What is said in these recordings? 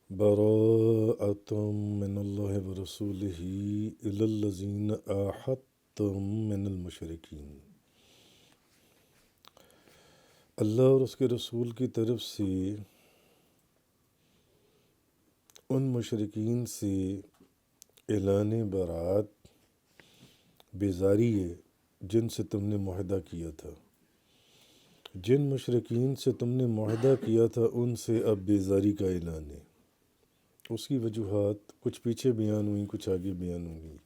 براءة من اللہ ورسولہ الی الذین عاہدتم من المشرکین۔ اللہ اور اس کے رسول کی طرف سے ان مشرکین سے اعلان برات بیزاری ہے جن سے تم نے معاہدہ کیا تھا۔ جن مشرکین سے تم نے معاہدہ کیا تھا ان سے اب بیزاری کا اعلان ہے۔ اس کی وجوہات کچھ پیچھے بیان ہوئیں، کچھ آگے بیان ہوئیں۔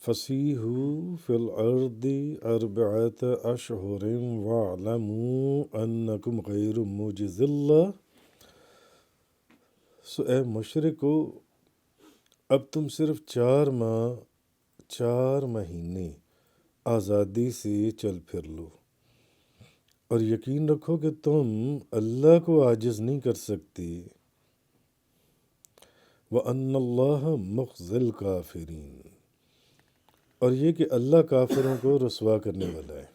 فَسِیحُوا فِی الْأَرْضِ أَرْبَعَةَ أَشْہُرٍ وَاعْلَمُوا أَنَّکُمْ غَیْرُ مُعْجِزِی اللہ۔ سو اے مشرکو، اب تم صرف 4 مہینے آزادی سے چل پھر لو، اور یقین رکھو کہ تم اللہ کو عاجز نہیں کر سکتے۔ وَأَنَّ اللَّهَ مُخْزِي الْکَافِرِینَ، اور یہ کہ اللہ کافروں کو رسوا کرنے والا ہے۔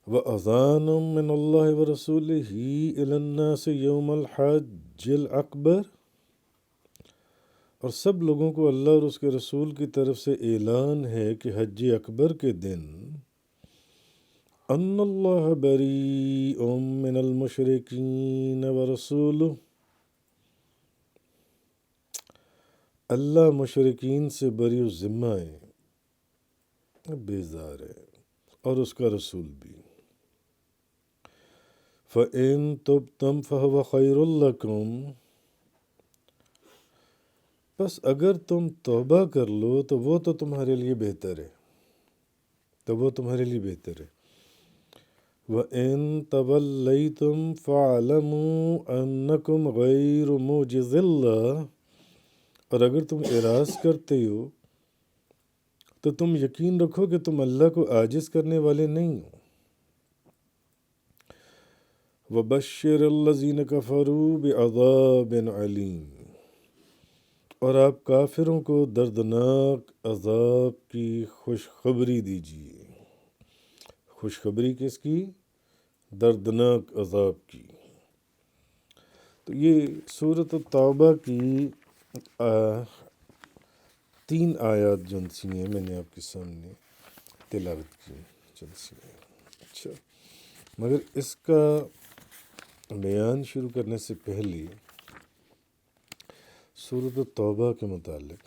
وَأَذَانٌ مِّنَ اللَّهِ وَرَسُولِهِ إِلَى النَّاسِ يَوْمَ الْحَجِّ الْأَكْبَرِ، اور سب لوگوں کو اللہ اور اس کے رسول کی طرف سے اعلان ہے کہ حج اکبر کے دن ان اللہ بریء من المشرکین ورسولہ، اللہ مشرکین سے بری و ذمہ ہے، بیزار ہے، اور اس کا رسول بھی۔ فَإِن تُبْتُمْ فَهُوَ خَيْرٌ لَكُمْ، بس اگر تم توبہ کر لو تو وہ تو تمہارے لیے بہتر ہے، وَإِن تَوَلَّيْتُمْ فَاعْلَمُوا أَنَّكُمْ غَيْرُ مُعْجِزِی اللہ، اور اگر تم اعراض کرتے ہو تو تم یقین رکھو کہ تم اللہ کو عاجز کرنے والے نہیں ہو۔ وَبَشِّرِ الَّذِینَ كَفَرُوا بِعَذَابٍ عَلِیمٍ، اور آپ کافروں کو دردناک عذاب کی خوشخبری دیجیے۔ خوشخبری کس کی؟ دردناک عذاب کی۔ تو یہ سورۃ التوبہ کی 3 آیات جو سی ہیں میں نے آپ کے سامنے تلاوت کی جلسی میں۔ اچھا، مگر اس کا بیان شروع کرنے سے پہلے سورۃ التوبہ کے متعلق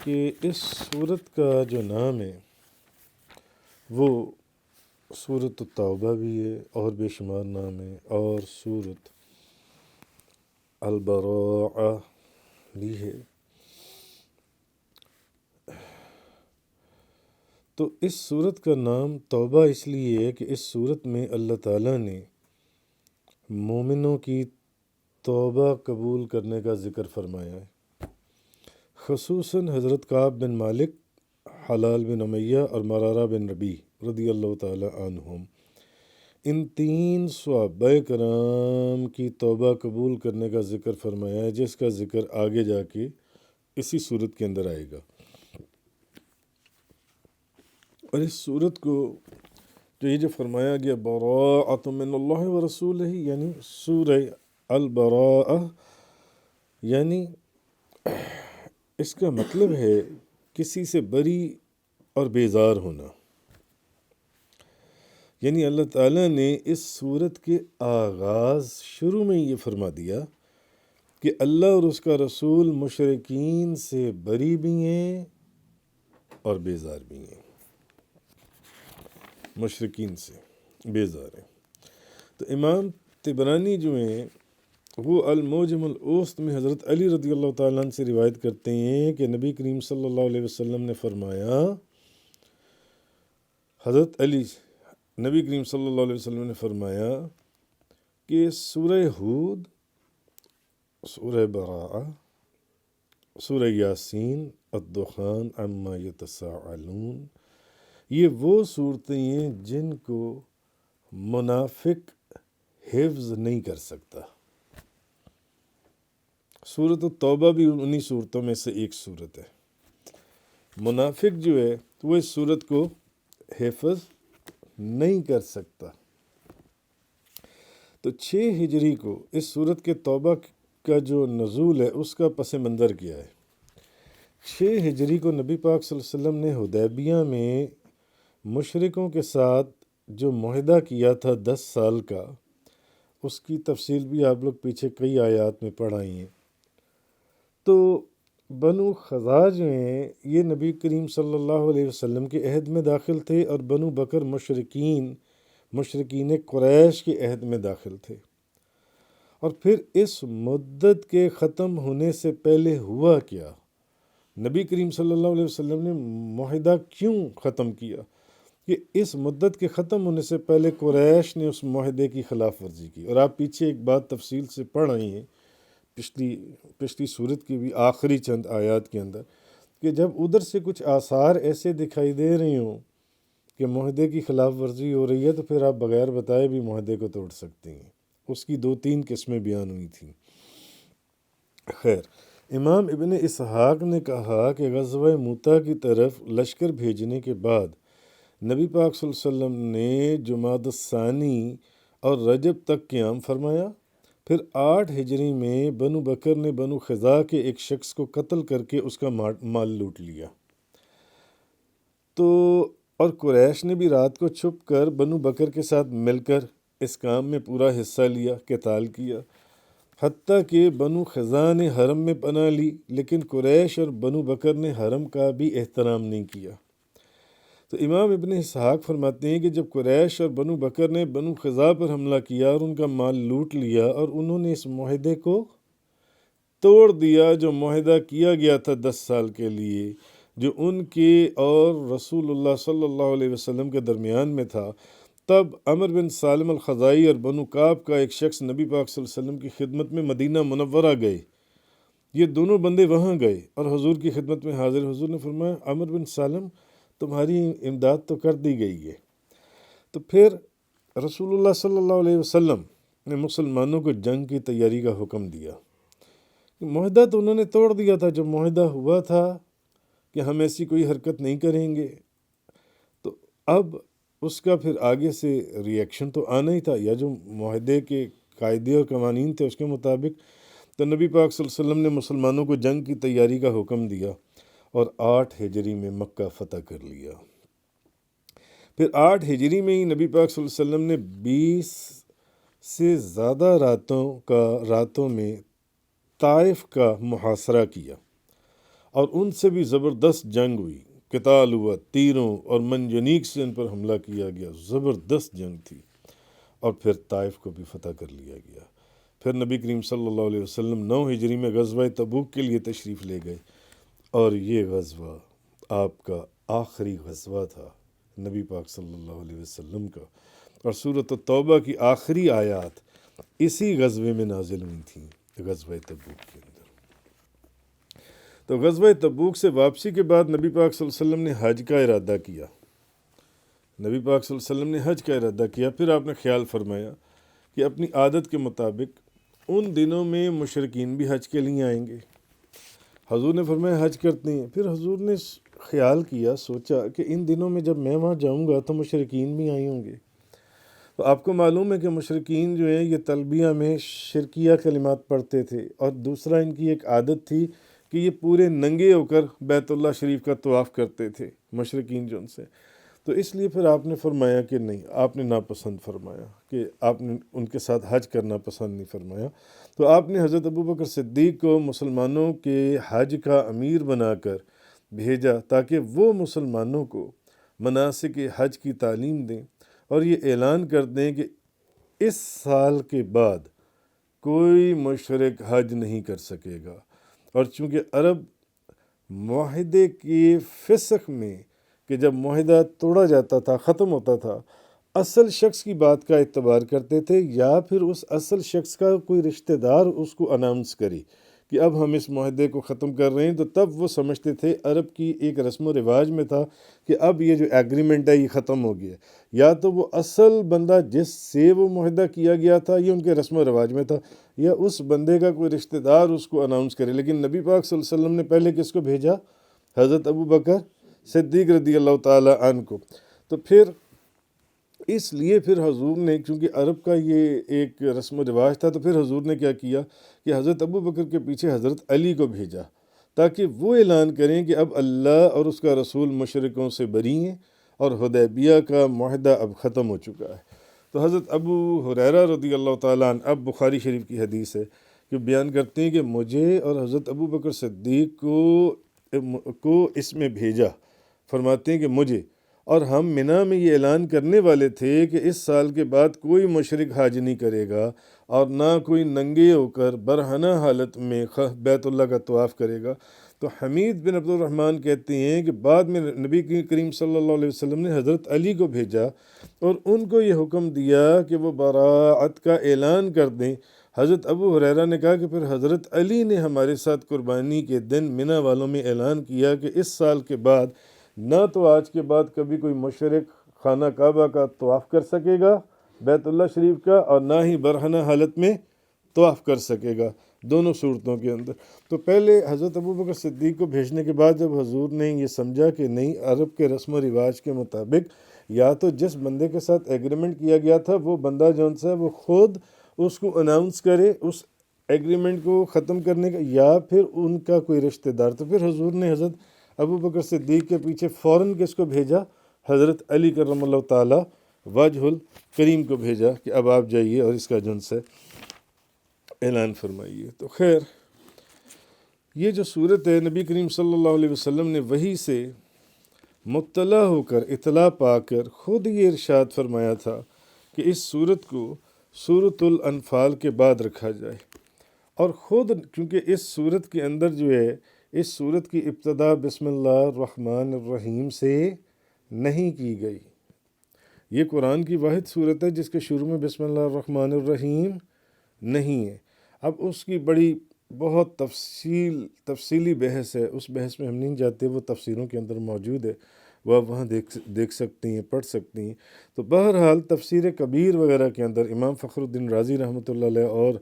کہ اس سورت کا جو نام ہے وہ سورۃ التوبہ بھی ہے اور بے شمار نام ہے، اور سورۃ البراءہ بھی ہے۔ تو اس سورت کا نام توبہ اس لیے ہے کہ اس سورت میں اللہ تعالیٰ نے مومنوں کی توبہ قبول کرنے کا ذکر فرمایا ہے، خصوصاً حضرت کعب بن مالک، حلال بن امیہ اور مرارہ بن ربیع رضی اللہ تعالیٰ عنہم، ان 3 صحابہ کرام کی توبہ قبول کرنے کا ذکر فرمایا ہے، جس کا ذکر آگے جا کے اسی صورت کے اندر آئے گا۔ اور اس صورت کو جو فرمایا گیا براءۃ من اللہ ورسولہ، یعنی سورہ البراءہ، یعنی اس کا مطلب ہے کسی سے بری اور بیزار ہونا۔ یعنی اللہ تعالیٰ نے اس صورت کے آغاز شروع میں یہ فرما دیا کہ اللہ اور اس کا رسول مشرکین سے بری بھی ہیں اور بیزار بھی ہیں، مشرکین سے بیزار ہیں۔ تو امام طبرانی جو ہیں وہ المعجم الاوسط میں حضرت علی رضی اللہ تعالیٰ عنہ سے روایت کرتے ہیں کہ نبی کریم صلی اللہ علیہ وسلم نے فرمایا، حضرت علی نبی کریم صلی اللہ علیہ وسلم نے فرمایا کہ سورہ ہود، سورہ براءہ، سورہ یاسین، الدخان، عما یتساءلون، یہ وہ صورتیں ہیں جن کو منافق حفظ نہیں کر سکتا۔ سورۃ التوبہ بھی انہی صورتوں میں سے ایک صورت ہے۔ منافق جو ہے وہ اس صورت کو حفظ نہیں کر سکتا۔ تو تو 6 ہجری کو اس صورت کے توبہ کا جو نزول ہے اس کا پس منظر کیا ہے۔ 6 ہجری کو نبی پاک صلی اللہ علیہ وسلم نے حدیبیہ میں مشرکوں کے ساتھ جو معاہدہ کیا تھا 10 سال کا، اس کی تفصیل بھی آپ لوگ پیچھے کئی آیات میں پڑھ آئی ہیں۔ تو بنو خزاج جو ہیں یہ نبی کریم صلی اللہ علیہ وسلم کے عہد میں داخل تھے، اور بنو بکر مشرکین قریش کے عہد میں داخل تھے۔ اور پھر اس مدت کے ختم ہونے سے پہلے ہوا کیا؟ نبی کریم صلی اللہ علیہ وسلم نے معاہدہ کیوں ختم کیا؟ کہ اس مدت کے ختم ہونے سے پہلے قریش نے اس معاہدے کی خلاف ورزی کی، اور آپ پیچھے ایک بات تفصیل سے پڑھ رہی ہیں پچھلی صورت کی بھی آخری چند آیات کے اندر، کہ جب ادھر سے کچھ آثار ایسے دکھائی دے رہی ہوں کہ معاہدے کی خلاف ورزی ہو رہی ہے، تو پھر آپ بغیر بتائے بھی معاہدے کو توڑ سکتے ہیں۔ اس کی 2-3 قسمیں بیان ہوئی تھیں۔ خیر، امام ابن اسحاق نے کہا کہ غزوہ موتا کی طرف لشکر بھیجنے کے بعد نبی پاک صلی اللہ علیہ وسلم نے جمادی الثانی اور رجب تک قیام فرمایا۔ پھر 8 ہجری میں بنو بکر نے بنو خزاع کے ایک شخص کو قتل کر کے اس کا مال لوٹ لیا۔ اور قریش نے بھی رات کو چھپ کر بنو بکر کے ساتھ مل کر اس کام میں پورا حصہ لیا، قتال کیا، حتیٰ کہ بنو خزاع نے حرم میں پناہ لی، لیکن قریش اور بنو بکر نے حرم کا بھی احترام نہیں کیا۔ تو امام ابن اسحاق فرماتے ہیں کہ جب قریش اور بنو بکر نے بنو خزاع پر حملہ کیا اور ان کا مال لوٹ لیا، اور انہوں نے اس معاہدے کو توڑ دیا جو معاہدہ کیا گیا تھا 10 سال کے لیے، جو ان کے اور رسول اللہ صلی اللہ علیہ وسلم کے درمیان میں تھا، تب عمر بن سالم الخزاعی اور بنو کعب کا ایک شخص نبی پاک صلی اللہ علیہ وسلم کی خدمت میں مدینہ منورہ گئے۔ یہ دونوں بندے وہاں گئے اور حضور کی خدمت میں حاضر۔ حضور نے فرمایا، عمر بن سالم، تمہاری امداد تو کر دی گئی ہے۔ تو پھر رسول اللہ صلی اللہ علیہ وسلم نے مسلمانوں کو جنگ کی تیاری کا حکم دیا۔ معاہدہ تو انہوں نے توڑ دیا تھا، جو معاہدہ ہوا تھا کہ ہم ایسی کوئی حرکت نہیں کریں گے، تو اب اس کا پھر آگے سے ریئیکشن تو آنا ہی تھا، یا جو معاہدے کے قاعدے اور قوانین تھے اس کے مطابق۔ تو نبی پاک صلی اللہ علیہ وسلم نے مسلمانوں کو جنگ کی تیاری کا حکم دیا، اور 8 ہجری میں مکہ فتح کر لیا۔ پھر 8 ہجری میں ہی نبی پاک صلی اللہ علیہ وسلم نے 20 سے زیادہ راتوں میں طائف کا محاصرہ کیا، اور ان سے بھی زبردست جنگ ہوئی، قتال ہوا، تیروں اور منجنیق سے ان پر حملہ کیا گیا، زبردست جنگ تھی، اور پھر طائف کو بھی فتح کر لیا گیا۔ پھر نبی کریم صلی اللہ علیہ وسلم 9 ہجری میں غزوہ تبوک کے لیے تشریف لے گئے، اور یہ غزوہ آپ کا آخری غزوہ تھا نبی پاک صلی اللہ علیہ وسلم کا، اور سورۃ التوبہ کی آخری آیات اسی غزوے میں نازل ہوئی تھیں، غزوہ تبوک کے اندر۔ تو غزوہ تبوک سے واپسی کے بعد نبی پاک صلی اللہ علیہ وسلم نے حج کا ارادہ کیا۔ نبی پاک صلی اللہ علیہ وسلم نے حج کا ارادہ کیا۔ پھر آپ نے خیال فرمایا کہ اپنی عادت کے مطابق ان دنوں میں مشرکین بھی حج کے لیے آئیں گے۔ حضور نے فرمایا حج کرتے ہیں۔ پھر حضور نے خیال کیا، سوچا کہ ان دنوں میں جب میں وہاں جاؤں گا تو مشرکین بھی آئے ہوں گے۔ تو آپ کو معلوم ہے کہ مشرکین جو ہیں یہ تلبیہ میں شرکیہ کلمات پڑھتے تھے، اور دوسرا ان کی ایک عادت تھی کہ یہ پورے ننگے ہو کر بیت اللہ شریف کا طواف کرتے تھے، مشرکین جو ان سے۔ تو اس لیے پھر آپ نے فرمایا کہ نہیں، آپ نے ناپسند فرمایا کہ آپ نے ان کے ساتھ حج کرنا پسند نہیں فرمایا۔ تو آپ نے حضرت ابوبکر صدیق کو مسلمانوں کے حج کا امیر بنا کر بھیجا، تاکہ وہ مسلمانوں کو مناسک حج کی تعلیم دیں، اور یہ اعلان کر دیں کہ اس سال کے بعد کوئی مشرک حج نہیں کر سکے گا۔ اور چونکہ عرب معاہدے کی فسخ میں، کہ جب معاہدہ توڑا جاتا تھا، ختم ہوتا تھا، اصل شخص کی بات کا اعتبار کرتے تھے، یا پھر اس اصل شخص کا کوئی رشتہ دار اس کو اناؤنس کرے کہ اب ہم اس معاہدے کو ختم کر رہے ہیں، تو تب وہ سمجھتے تھے، عرب کی ایک رسم و رواج میں تھا کہ اب یہ جو ایگریمنٹ ہے یہ ختم ہو گیا، یا تو وہ اصل بندہ جس سے وہ معاہدہ کیا گیا تھا یہ ان کے رسم و رواج میں تھا، یا اس بندے کا کوئی رشتہ دار اس کو اناؤنس کرے۔ لیکن نبی پاک صلی اللہ علیہ وسلم نے پہلے کس کو بھیجا؟ حضرت ابوبکر صدیق رضی اللہ تعالی عنہ کو۔ تو پھر اس لیے پھر حضور نے، چونکہ عرب کا یہ ایک رسم و رواج تھا، تو پھر حضور نے کیا کیا کہ حضرت ابو بکر کے پیچھے حضرت علی کو بھیجا تاکہ وہ اعلان کریں کہ اب اللہ اور اس کا رسول مشرکوں سے بری ہیں اور حدیبیہ کا معاہدہ اب ختم ہو چکا ہے۔ تو حضرت ابو ہریرہ رضی اللہ تعالیٰ عنہ، اب بخاری شریف کی حدیث ہے کہ بیان کرتے ہیں کہ مجھے اور حضرت ابو بکر صدیق کو اس میں بھیجا، فرماتے ہیں کہ مجھے، اور ہم منی میں یہ اعلان کرنے والے تھے کہ اس سال کے بعد کوئی مشرک حج نہیں کرے گا اور نہ کوئی ننگے ہو کر برہنہ حالت میں بیت اللہ کا طواف کرے گا۔ تو حمید بن عبد الرحمن کہتے ہیں کہ بعد میں نبی کریم صلی اللہ علیہ وسلم نے حضرت علی کو بھیجا اور ان کو یہ حکم دیا کہ وہ براعت کا اعلان کر دیں۔ حضرت ابو ہریرہ نے کہا کہ پھر حضرت علی نے ہمارے ساتھ قربانی کے دن منی والوں میں اعلان کیا کہ اس سال کے بعد نہ تو آج کے بعد کبھی کوئی مشرک خانہ کعبہ کا طواف کر سکے گا بیت اللہ شریف کا، اور نہ ہی برہنہ حالت میں طواف کر سکے گا، دونوں صورتوں کے اندر۔ تو پہلے حضرت ابو بکر صدیق کو بھیجنے کے بعد جب حضور نے یہ سمجھا کہ نہیں، عرب کے رسم و رواج کے مطابق یا تو جس بندے کے ساتھ ایگریمنٹ کیا گیا تھا وہ بندہ جون سا وہ خود اس کو اناؤنس کرے اس ایگریمنٹ کو ختم کرنے کا، یا پھر ان کا کوئی رشتہ دار، تو پھر حضور نے حضرت ابو بکر صدیق کے پیچھے فوراً کس کو بھیجا؟ حضرت علی کرم اللہ تعالیٰ وجہ الکریم کو بھیجا کہ اب آپ جائیے اور اس کا جن سے اعلان فرمائیے۔ تو خیر، یہ جو صورت ہے، نبی کریم صلی اللہ علیہ وسلم نے وحی سے مطلع ہو کر، اطلاع پا کر خود یہ ارشاد فرمایا تھا کہ اس صورت کو سورۃ الانفال کے بعد رکھا جائے، اور خود کیونکہ اس صورت کے اندر جو ہے، اس صورت کی ابتدا بسم اللہ الرحمن الرحیم سے نہیں کی گئی۔ یہ قرآن کی واحد صورت ہے جس کے شروع میں بسم اللہ الرحمن الرحیم نہیں ہے۔ اب اس کی بڑی بہت تفصیلی بحث ہے، اس بحث میں ہم نہیں جاتے، وہ تفسیروں کے اندر موجود ہے، وہ آپ وہاں دیکھ سکتی ہیں، پڑھ سکتی ہیں۔ تو بہرحال تفسیر کبیر وغیرہ کے اندر امام فخر الدین رازی رحمۃ اللہ علیہ اور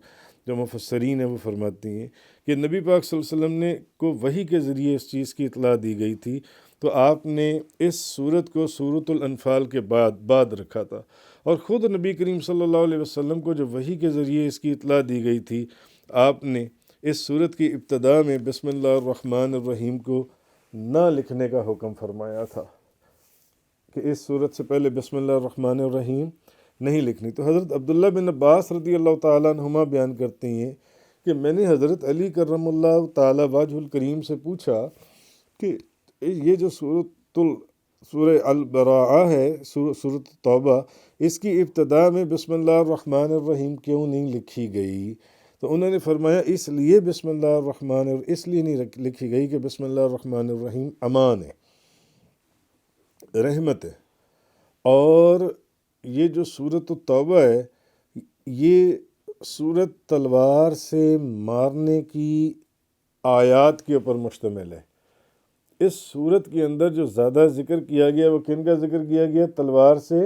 جو مفسرین ہیں وہ فرماتی ہیں کہ نبی پاک صلی اللہ علیہ وسلم کو وحی کے ذریعے اس چیز کی اطلاع دی گئی تھی، تو آپ نے اس صورت کو سورۃ الانفال کے بعد رکھا تھا، اور خود نبی کریم صلی اللہ علیہ وسلم کو جو وحی کے ذریعے اس کی اطلاع دی گئی تھی، آپ نے اس صورت کی ابتدا میں بسم اللہ الرحمن الرحیم کو نہ لکھنے کا حکم فرمایا تھا کہ اس صورت سے پہلے بسم اللہ الرحمن الرحیم نہیں لکھنی۔ تو حضرت عبداللہ بن عباس رضی اللہ تعالیٰ عنہما بیان کرتے ہیں کہ میں نے حضرت علی کرم اللہ تعالیٰ وجہ الکریم سے پوچھا کہ یہ جو سورہ البراءہ ہے، سورۃ توبہ، اس کی ابتدا میں بسم اللہ الرحمن الرحیم کیوں نہیں لکھی گئی؟ تو انہوں نے فرمایا اس لیے بسم اللہ الرحمن اس لیے نہیں لکھی گئی کہ بسم اللہ الرحمن الرحیم امان ہے، رحمت ہے، اور یہ جو سورۃ التوبہ ہے یہ سورت تلوار سے مارنے کی آیات کے اوپر مشتمل ہے۔ اس سورت کے اندر جو زیادہ ذکر کیا گیا وہ کن کا ذکر کیا گیا؟ تلوار سے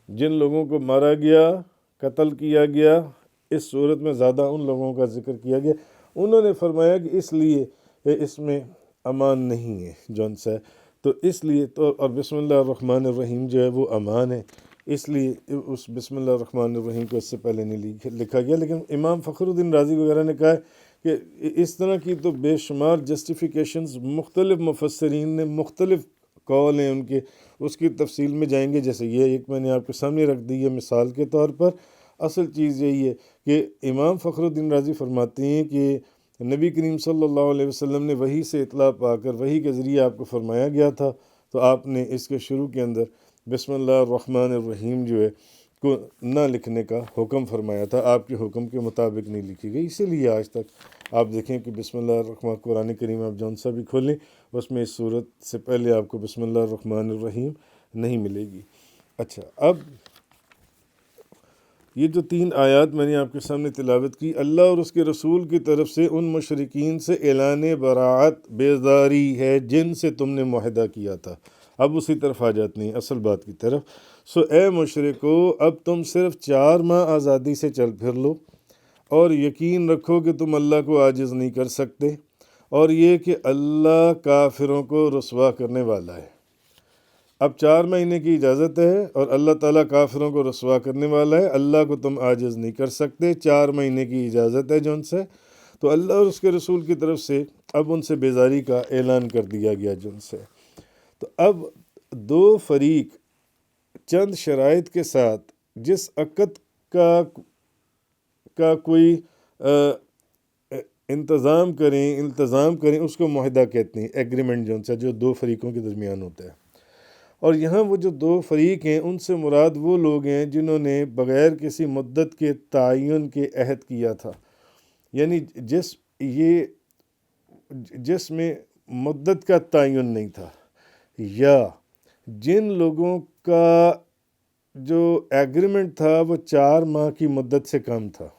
جن لوگوں کو مارا گیا، قتل کیا گیا، اس صورت میں زیادہ ان لوگوں کا ذکر کیا گیا۔ انہوں نے فرمایا کہ اس لیے اس میں امان نہیں ہے جون سا، تو اس لیے تو، اور بسم اللہ الرحمن الرحیم جو ہے وہ امان ہے، اس لیے اس بسم اللہ الرحمن الرحیم کو اس سے پہلے نہیں لکھا گیا۔ لیکن امام فخر الدین رازی وغیرہ نے کہا کہ اس طرح کی تو بے شمار جسٹیفیکیشنز مختلف مفسرین نے، مختلف قول ہیں ان کے، اس کی تفصیل میں جائیں گے، جیسے یہ ایک میں نے آپ کے سامنے رکھ دی ہے مثال کے طور پر۔ اصل چیز یہی ہے کہ امام فخر الدین رازی فرماتے ہیں کہ نبی کریم صلی اللہ علیہ وسلم نے وحی سے اطلاع پا کر وحی کے ذریعے آپ کو فرمایا گیا تھا، تو آپ نے اس کے شروع کے اندر بسم اللہ الرحمن الرحیم جو ہے کو نہ لکھنے کا حکم فرمایا تھا، آپ کے حکم کے مطابق نہیں لکھی گئی۔ اسی لیے آج تک آپ دیکھیں کہ بسم اللہ الرحمن، قرآن کریم آپ جون سا بھی کھولیں اس میں اس صورت سے پہلے آپ کو بسم اللہ الرحمن الرحیم نہیں ملے گی۔ اچھا، اب یہ جو 3 آیات میں نے آپ کے سامنے تلاوت کی، اللہ اور اس کے رسول کی طرف سے ان مشرکین سے اعلان براعت، بیزاری ہے جن سے تم نے معاہدہ کیا تھا۔ اب اسی طرف آ جاتے ہیں اصل بات کی طرف۔ سو اے مشرکو، اب تم صرف 4 ماہ آزادی سے چل پھر لو، اور یقین رکھو کہ تم اللہ کو عاجز نہیں کر سکتے، اور یہ کہ اللہ کافروں کو رسوا کرنے والا ہے۔ اب 4 مہینے کی اجازت ہے اور اللہ تعالیٰ کافروں کو رسوا کرنے والا ہے، اللہ کو تم عاجز نہیں کر سکتے، 4 مہینے کی اجازت ہے جو ان سے، تو اللہ اور اس کے رسول کی طرف سے اب ان سے بیزاری کا اعلان کر دیا گیا جن سے۔ تو اب دو فریق چند شرائط کے ساتھ جس عقد کا کوئی التزام کریں اس کو معاہدہ کہتے ہیں، ایگریمنٹ جو جو دو فریقوں کے درمیان ہوتا ہے۔ اور یہاں وہ جو دو فریق ہیں ان سے مراد وہ لوگ ہیں جنہوں نے بغیر کسی مدت کے تعین کے عہد کیا تھا، یعنی جس میں مدت کا تعین نہیں تھا، یا جن لوگوں کا جو ایگریمنٹ تھا وہ 4 ماہ کی مدت سے کم تھا،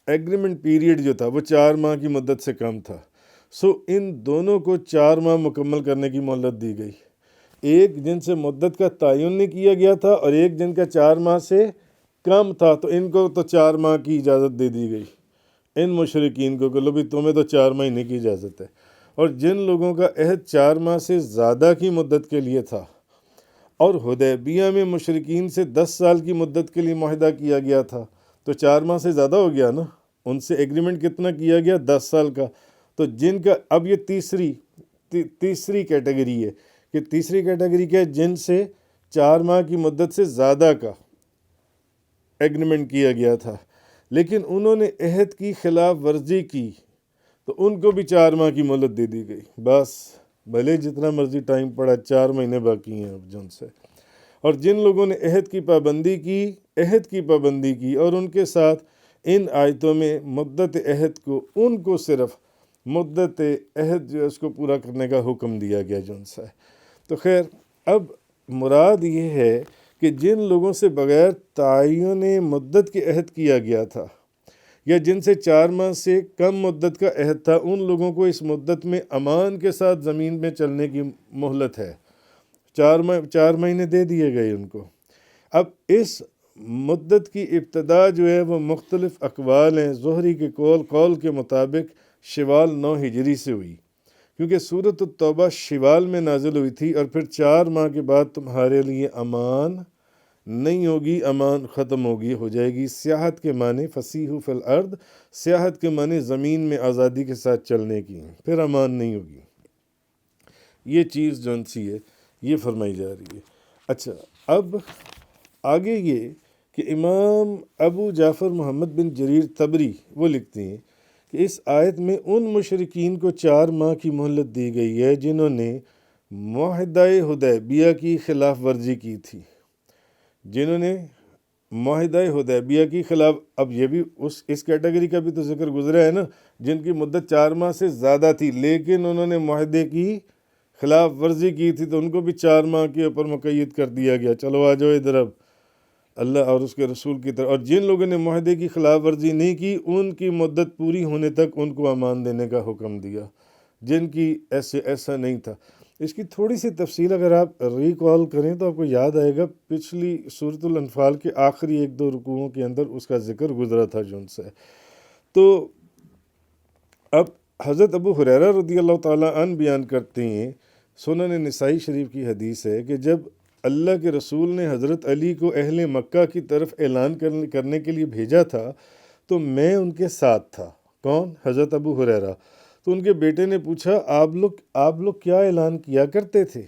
ایگریمنٹ پیریڈ جو تھا وہ 4 ماہ کی مدت سے کم تھا، ان دونوں کو 4 ماہ مکمل کرنے کی مہلت دی گئی۔ ایک جن سے مدت کا تعین نہیں کیا گیا تھا اور ایک جن کا 4 ماہ سے کم تھا، تو ان کو تو 4 ماہ کی اجازت دے دی گئی، ان مشرکین کو کہ لو بھی تمہیں تو 4 مہینے کی اجازت ہے۔ اور جن لوگوں کا عہد 4 ماہ سے زیادہ کی مدت کے لیے تھا، اور حدیبیہ میں مشرکین سے 10 سال کی مدت کے لیے معاہدہ کیا گیا تھا، تو 4 ماہ سے زیادہ ہو گیا نا، ان سے ایگریمنٹ کتنا کیا گیا؟ 10 سال کا۔ تو جن کا اب یہ تیسری کیٹیگری ہے کہ تیسری کیٹیگری کیا ہے؟ جن سے 4 ماہ کی مدت سے زیادہ کا ایگریمنٹ کیا گیا تھا لیکن انہوں نے عہد کی خلاف ورزی کی، تو ان کو بھی 4 ماہ کی مہلت دے دی گئی، بس بھلے جتنا مرضی ٹائم پڑا، 4 مہینے باقی ہیں اب جن سے۔ اور جن لوگوں نے عہد کی پابندی کی اور ان کے ساتھ ان آیتوں میں مدت عہد کو، ان کو صرف مدت عہد جو اس کو پورا کرنے کا حکم دیا گیا جن سے۔ تو خیر، اب مراد یہ ہے کہ جن لوگوں سے بغیر تعین مدت کے عہد کیا گیا تھا یا جن سے 4 ماہ سے کم مدت کا عہد تھا، ان لوگوں کو اس مدت میں امان کے ساتھ زمین میں چلنے کی مہلت ہے، 4 مہینے دے دیے گئے ان کو۔ اب اس مدت کی ابتدا جو ہے وہ مختلف اقوال ہیں، زہری کے قول کے مطابق شوال 9 ہجری سے ہوئی، کیونکہ سورۃ التوبہ شوال میں نازل ہوئی تھی، اور پھر 4 ماہ کے بعد تمہارے لیے امان نہیں ہوگی، امان ختم ہو جائے گی۔ سیاحت کے معنی فسیحوا فی الارض، سیاحت کے معنی زمین میں آزادی کے ساتھ چلنے کی ہیں، پھر امان نہیں ہوگی۔ یہ چیز جو سی ہے یہ فرمائی جا رہی ہے۔ اچھا، اب آگے یہ کہ امام ابو جعفر محمد بن جریر طبری وہ لکھتے ہیں کہ اس آیت میں ان مشرکین کو 4 ماہ کی مہلت دی گئی ہے جنہوں نے معاہدہ حدیبیہ کی خلاف ورزی کی تھی، جنہوں نے معاہدہ حدیبیہ کی خلاف، اب یہ بھی اس کیٹیگری کا بھی تو ذکر گزرا ہے نا، جن کی مدت 4 ماہ سے زیادہ تھی لیکن انہوں نے معاہدے کی خلاف ورزی کی تھی، تو ان کو بھی 4 ماہ کے اوپر مقید کر دیا گیا، چلو آ جاؤ ادھر اب اللہ اور اس کے رسول کی طرف۔ اور جن لوگوں نے معاہدے کی خلاف ورزی نہیں کی، ان کی مدت پوری ہونے تک ان کو امان دینے کا حکم دیا، جن کی ایسا نہیں تھا۔ اس کی تھوڑی سی تفصیل اگر آپ ریکال کریں تو آپ کو یاد آئے گا، پچھلی سورۃ الانفال کے آخری 1-2 رکوعوں کے اندر اس کا ذکر گزرا تھا جن سے۔ تو اب حضرت ابو ہریرہ رضی اللہ تعالیٰ عنہ بیان کرتے ہیں، سنن نسائی شریف کی حدیث ہے کہ جب اللہ کے رسول نے حضرت علی کو اہل مکہ کی طرف اعلان کرنے کے لیے بھیجا تھا تو میں ان کے ساتھ تھا۔ کون؟ حضرت ابو ہریرہ۔ تو ان کے بیٹے نے پوچھا، آپ لوگ کیا اعلان کیا کرتے تھے؟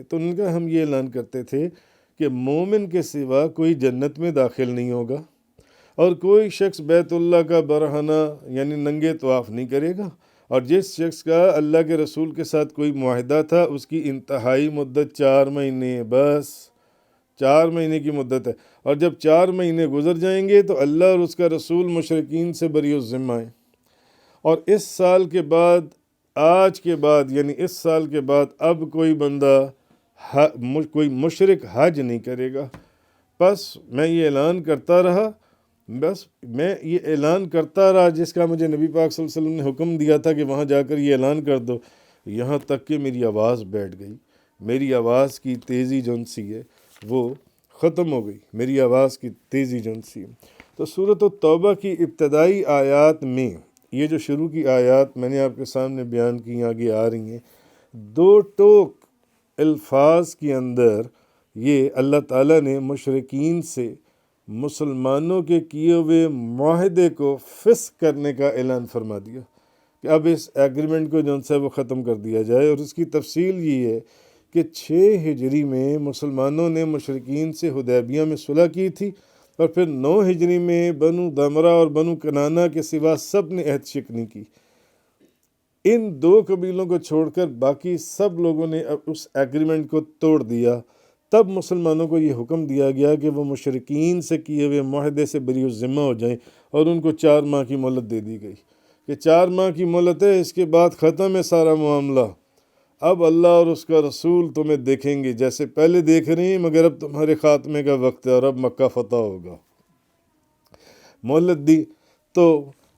تو ان کا ہم یہ اعلان کرتے تھے کہ مومن کے سوا کوئی جنت میں داخل نہیں ہوگا، اور کوئی شخص بیت اللہ کا برہنہ یعنی ننگے طواف نہیں کرے گا، اور جس شخص کا اللہ کے رسول کے ساتھ کوئی معاہدہ تھا اس کی انتہائی مدت 4 مہینے، بس 4 مہینے کی مدت ہے، اور جب 4 مہینے گزر جائیں گے تو اللہ اور اس کا رسول مشرکین سے بری الذمہ ہیں۔ اور اس سال کے بعد، آج کے بعد یعنی اس سال کے بعد اب کوئی بندہ کوئی مشرک حج نہیں کرے گا۔ بس میں یہ اعلان کرتا رہا جس کا مجھے نبی پاک صلی اللہ علیہ وسلم نے حکم دیا تھا کہ وہاں جا کر یہ اعلان کر دو، یہاں تک کہ میری آواز بیٹھ گئی، میری آواز کی تیزی جون سی ہے وہ ختم ہو گئی، میری آواز کی تیزی جون سی ہے۔ تو سورۃ التوبہ کی ابتدائی آیات میں یہ جو شروع کی آیات میں نے آپ کے سامنے بیان کی آگے آ رہی ہیں، دو ٹوک الفاظ کے اندر یہ اللہ تعالیٰ نے مشرکین سے مسلمانوں کے کیے ہوئے معاہدے کو فسخ کرنے کا اعلان فرما دیا کہ اب اس ایگریمنٹ کو جو ہے وہ ختم کر دیا جائے. اور اس کی تفصیل یہ ہے کہ 6 ہجری میں مسلمانوں نے مشرکین سے حدیبیہ میں صلح کی تھی، اور پھر 9 ہجری میں بنو دمرہ اور بنو کنانہ کے سوا سب نے عہد شکنی کی. ان 2 قبیلوں کو چھوڑ کر باقی سب لوگوں نے اس ایگریمنٹ کو توڑ دیا. تب مسلمانوں کو یہ حکم دیا گیا کہ وہ مشرکین سے کیے ہوئے معاہدے سے بری الذمہ ہو جائیں، اور ان کو 4 ماہ کی مہلت دے دی گئی کہ 4 ماہ کی مہلت ہے، اس کے بعد ختم ہے سارا معاملہ. اب اللہ اور اس کا رسول تمہیں دیکھیں گے جیسے پہلے دیکھ رہے ہیں، مگر اب تمہارے خاتمے کا وقت ہے اور اب مکہ فتح ہوگا. مہلت دی تو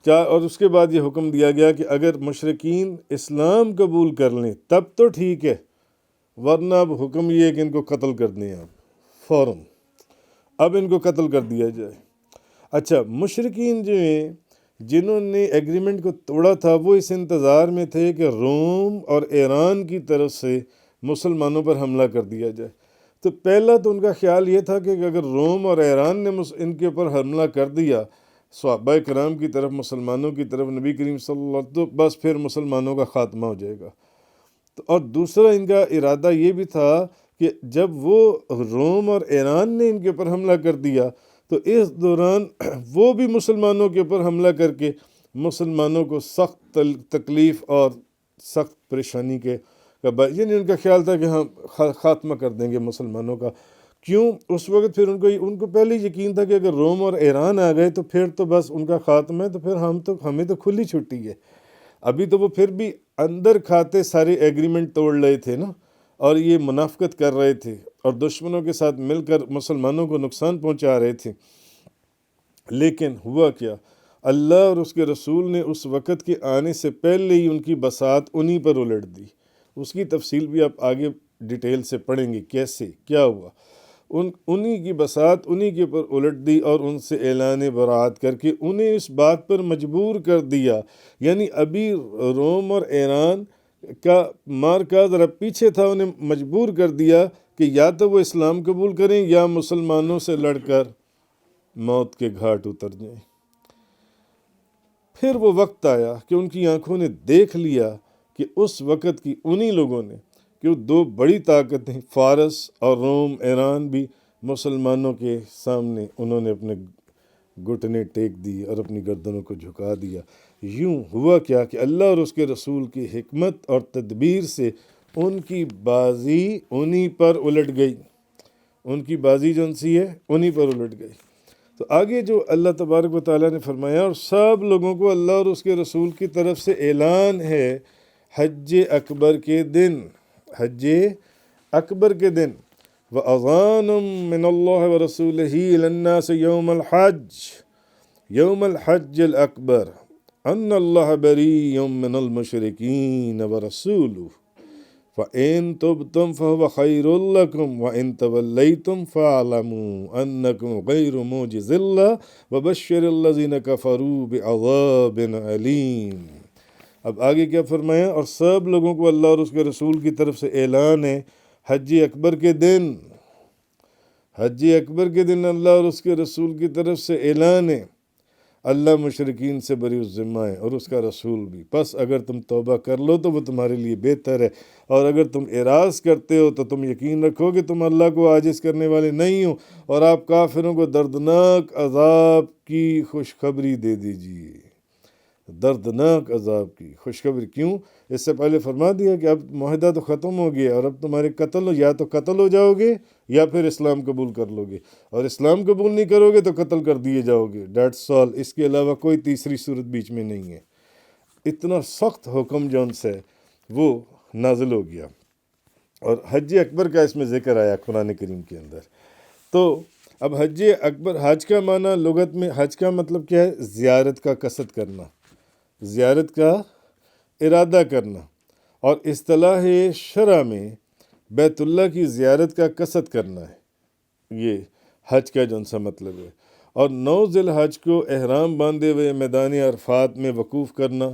اور اس کے بعد یہ حکم دیا گیا کہ اگر مشرکین اسلام قبول کر لیں تب تو ٹھیک ہے، ورنہ اب حکم یہ ہے کہ ان کو قتل کر دیں. آپ فوراً اب ان کو قتل کر دیا جائے. اچھا، مشرکین جو ہیں جنہوں نے ایگریمنٹ کو توڑا تھا وہ اس انتظار میں تھے کہ روم اور ایران کی طرف سے مسلمانوں پر حملہ کر دیا جائے. تو پہلا تو ان کا خیال یہ تھا کہ اگر روم اور ایران نے ان کے اوپر حملہ کر دیا صحابہ کرام کی طرف، مسلمانوں کی طرف، نبی کریم صلی اللہ علیہ وسلم، تو بس پھر مسلمانوں کا خاتمہ ہو جائے گا. اور دوسرا ان کا ارادہ یہ بھی تھا کہ جب وہ روم اور ایران نے ان کے اوپر حملہ کر دیا تو اس دوران وہ بھی مسلمانوں کے اوپر حملہ کر کے مسلمانوں کو سخت تکلیف اور سخت پریشانی کے یعنی ان کا خیال تھا کہ ہم خاتمہ کر دیں گے مسلمانوں کا. کیوں؟ اس وقت پھر ان کو پہلے یقین تھا کہ اگر روم اور ایران آ گئے تو پھر تو بس ان کا خاتمہ ہے، تو پھر ہمیں تو کھلی چھٹی ہے. ابھی تو وہ پھر بھی اندر کھاتے سارے ایگریمنٹ توڑ رہے تھے نا، اور یہ منافقت کر رہے تھے اور دشمنوں کے ساتھ مل کر مسلمانوں کو نقصان پہنچا رہے تھے. لیکن ہوا کیا، اللہ اور اس کے رسول نے اس وقت کے آنے سے پہلے ہی ان کی بساط انہی پر الٹ دی. اس کی تفصیل بھی آپ آگے ڈیٹیل سے پڑھیں گے کیسے کیا ہوا. انہی کی بساط انہی کے اوپر الٹ دی اور ان سے اعلان برات کر کے انہیں اس بات پر مجبور کر دیا. یعنی ابھی روم اور ایران کا مارکا ذرا پیچھے تھا، انہیں مجبور کر دیا کہ یا تو وہ اسلام قبول کریں یا مسلمانوں سے لڑ کر موت کے گھاٹ اتر جائیں. پھر وہ وقت آیا کہ ان کی آنکھوں نے دیکھ لیا کہ اس وقت کی انہی لوگوں نے کہ وہ 2 بڑی طاقتیں فارس اور روم، ایران بھی مسلمانوں کے سامنے انہوں نے اپنے گھٹنے ٹیک دیے اور اپنی گردنوں کو جھکا دیا. یوں ہوا کیا کہ اللہ اور اس کے رسول کی حکمت اور تدبیر سے ان کی بازی انہی پر الٹ گئی. ان کی بازی جو سی ہے انہی پر الٹ گئی. تو آگے جو اللہ تبارک و تعالیٰ نے فرمایا، اور سب لوگوں کو اللہ اور اس کے رسول کی طرف سے اعلان ہے حج اکبر کے دن، حج اکبر کے دن، وَأَذَانٌ مِّنَ اللَّهِ وَرَسُولِهِ إِلَى النَّاسِ يَوْمَ الْحَجِّ الْأَكْبَرِ أَنَّ اللَّهَ بَرِيٌّ مِّنَ الْمُشْرِكِينَ وَرَسُولُهُ فَإِن تُبْتُمْ فَهُوَ خَيْرٌ لَكُمْ وَإِن تَوَلَّيْتُمْ فَاعْلَمُوا أَنَّكُمْ غَيْرُ مُعْجِزِي اللَّهِ وَبَشِّرِ الَّذِينَ كَفَرُوا بِعَذَابٍ أَلِيمٍ. اب آگے کیا فرمایا، اور سب لوگوں کو اللہ اور اس کے رسول کی طرف سے اعلان ہے حج اکبر کے دن، حج اکبر کے دن اللہ اور اس کے رسول کی طرف سے اعلان ہے اللہ مشرکین سے بری الذمہ ہے اور اس کا رسول بھی. پس اگر تم توبہ کر لو تو وہ تمہارے لیے بہتر ہے، اور اگر تم اعراض کرتے ہو تو تم یقین رکھو کہ تم اللہ کو عاجز کرنے والے نہیں ہو، اور آپ کافروں کو دردناک عذاب کی خوشخبری دے دیجیے. دردناک عذاب کی خوشخبری. کیوں؟ اس سے پہلے فرما دیا کہ اب معاہدہ تو ختم ہو گیا اور اب تمہارے قتل یا تو قتل ہو جاؤ گے یا پھر اسلام قبول کر لو گے، اور اسلام قبول نہیں کرو گے تو قتل کر دیے جاؤ گے. That's all. اس کے علاوہ کوئی تیسری صورت بیچ میں نہیں ہے. اتنا سخت حکم جو ان سے وہ نازل ہو گیا، اور حج اکبر کا اس میں ذکر آیا قرآن کریم کے اندر. تو اب حج اکبر، حج کا معنی لغت میں، حج کا مطلب کیا ہے؟ زیارت کا قصد کرنا، زیارت کا ارادہ کرنا، اور اصطلاح شرع میں بیت اللہ کی زیارت کا قصد کرنا ہے. یہ حج کا جون سا مطلب ہے. اور 9 ذی الحج کو احرام باندھے ہوئے میدان عرفات میں وقوف کرنا،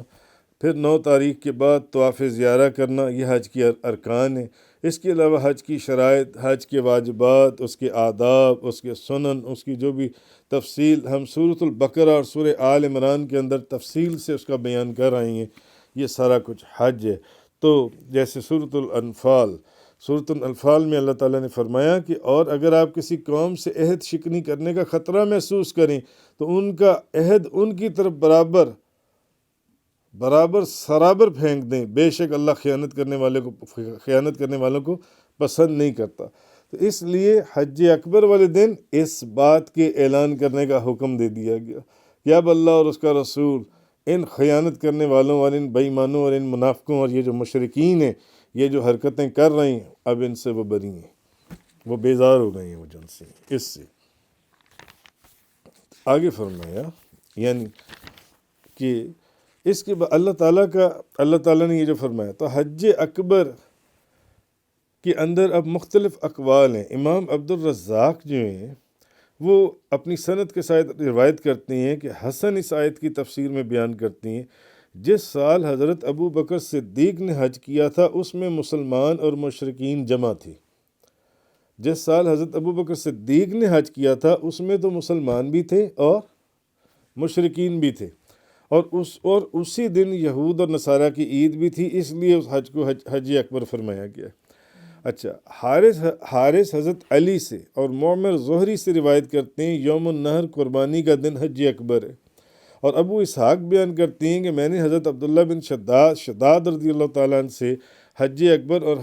پھر 9 تاریخ کے بعد طواف زیارہ کرنا، یہ حج کی ارکان ہے۔ اس کے علاوہ حج کی شرائط، حج کے واجبات، اس کے آداب، اس کے سنن، اس کی جو بھی تفصیل ہم سورۃ البقرہ اور سورہ آل عمران کے اندر تفصیل سے اس کا بیان کر رہے ہیں، یہ سارا کچھ حج ہے۔ تو جیسے سورۃ الانفال میں اللہ تعالیٰ نے فرمایا کہ اور اگر آپ کسی قوم سے عہد شکنی کرنے کا خطرہ محسوس کریں تو ان کا عہد ان کی طرف برابر سرابر پھینک دیں، بے شک اللہ خیانت کرنے والوں کو پسند نہیں کرتا۔ تو اس لیے حج اکبر والے دن اس بات کے اعلان کرنے کا حکم دے دیا گیا کہ اب اللہ اور اس کا رسول ان خیانت کرنے والوں اور ان بے ایمانوں اور ان منافقوں اور یہ جو مشرکین ہیں، یہ جو حرکتیں کر رہے ہیں، اب ان سے وہ بری ہیں، وہ بیزار ہو گئے ہیں وہ جن سے، اس سے آگے فرمایا یعنی کہ اس کے بعد اللہ تعالیٰ نے یہ جو فرمایا، تو حج اکبر کے اندر اب مختلف اقوال ہیں۔ امام عبدالرزاق جو ہیں وہ اپنی سند کے ساتھ روایت کرتے ہیں کہ حسن اس آیت کی تفسیر میں بیان کرتے ہیں، جس سال حضرت ابو بکر صدیق نے حج کیا تھا اس میں مسلمان اور مشرکین جمع تھے۔ جس سال حضرت ابو بکر صدیق نے حج کیا تھا اس میں تو مسلمان بھی تھے اور مشرکین بھی تھے، اور اسی دن یہود اور نصارہ کی عید بھی تھی، اس لیے اس حج کو حج اکبر فرمایا گیا۔ اچھا، حارث حضرت علی سے اور معمر زہری سے روایت کرتے ہیں یوم النحر قربانی کا دن حج اکبر ہے، اور ابو اسحاق بیان کرتے ہیں کہ میں نے حضرت عبداللہ بن شداد رضی اللہ تعالیٰ عنہ سے حج اکبر اور